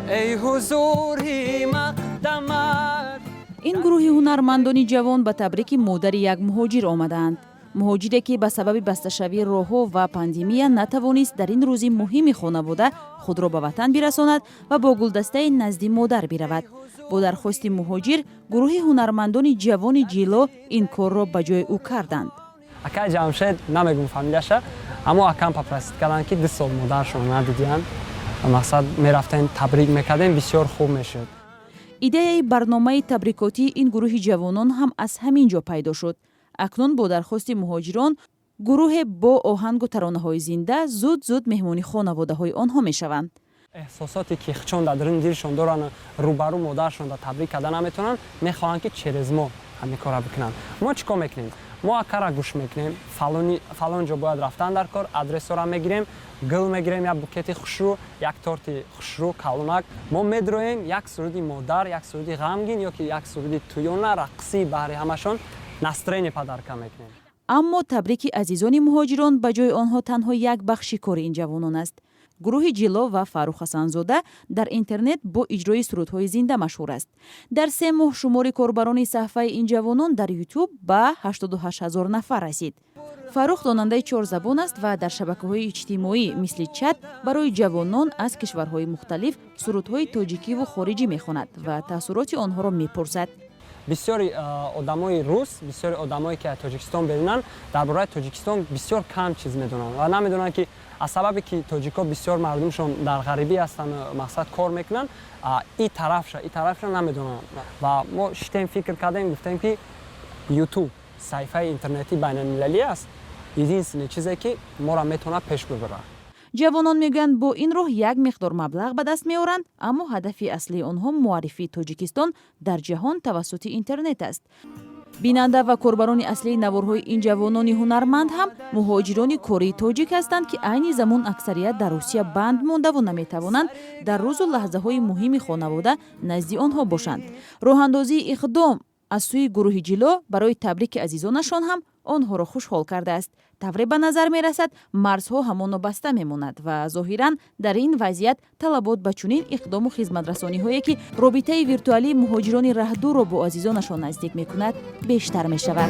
ای حضوری مقدمت. این گروه هنرمندانی جوان به تبریک مادر یک مهاجر آمدند. مهاجری که به سبب بسته‌شوی راه‌ها و پاندемия نتوانست در این روزی مهم خانواده خود را به وطن برساند و با گلدسته نزد مادر برود. با درخواست مهاجر، گروه هنرمندان جوان جیلو این کار را به جای او کردند. اکا جمشید نمیگم فامیلیشه، اما اکام پاپرست کردن که 2 سال مادرشون ندیدن. مقصد میرفتن تبریک میکردن، بسیار خوب میشد. ایده برنامه تبریکاتی این گروه جوانان هم از همین جا پیدا شد. اکنون با درخواست مهاجران، گروه با آهنگ و ترانه‌های زنده زود مهمانی خانواده‌های آنها میشوند. احساساتی که خچون در دلشون دارن روبرو مادرشون را تبریک کردن نمیتونن، میخوان که چرز ما همین کارا بکنن. ما چیکار میکنیم؟ ما کارا گوش میکنیم، فلان جا باید رفتن در کار، آدرس را میگیریم، گل میگیریم، یک بوکت خوشرو، یک تورت خوشرو، کالونک. ما میدرویم یک سرودی مادر، یک سرودی غمگین یا که یک سرودی تویونه رقصی برای همشون نسترین پدرکه میکنیم. اما تبریک عزیزان مهاجران به جای آنها تنها یک بخشی کار این جوانان است. گروه جیلو و فاروق حسن‌زاده در اینترنت با اجرای سرودهای زنده مشهور است. در 3 ماه شمار کاربران صفحه این جوانان در یوتیوب به 88,000 نفر رسید. فاروق داننده 4 زبان است و در شبکه‌های اجتماعی مثل چت برای جوانان از کشورهای مختلف سرودهای تاجیکی و خارجی می‌خواند و تاثیرات آنها را می‌پرسد. بسیاری آدمای روس، بسیاری آدمایی که تاجیکستان ببینن درباره تاجیکستان بسیار کم چیز میدونن و نمیدونن که از سببی که تاجیکا بسیار مردمشون در غریبی هستن، مقصد کار میکنن، این طرفش نمیدونن و ما شتیم فکر کردیم گفتیم که یوتیوب صفحه اینترنتی بین المللی است، این چیزی که ما را میتونه پیش ببره. جوانان میگن با این راه یک مقدار مبلغ به دست میارند، اما هدف اصلی آنها معرفی تاجیکستان در جهان توسط اینترنت است. بیننده و کاربران اصلی نوارهای این جوانان هنرمند هم مهاجران کره تاجیک هستند که عین زمان اکثریت در روسیه بند مانده و نمیتوانند در روز و لحظه های مهم خانواده نزد آنها باشند. راه اندازی اقدام از سوی گروه جیلو برای تبریک عزیزانشان هم آنها را خوشحال کرده است. طوری به نظر می رسد مرزها همانا بسته می ماند و ظاهراً در این وضعیت طلبات به چنین اقدام و خدمت رسانی هایی که رابطه ویرتوالی مهاجران راهدو را با عزیزانشان نزدیک می کند بیشتر می شود.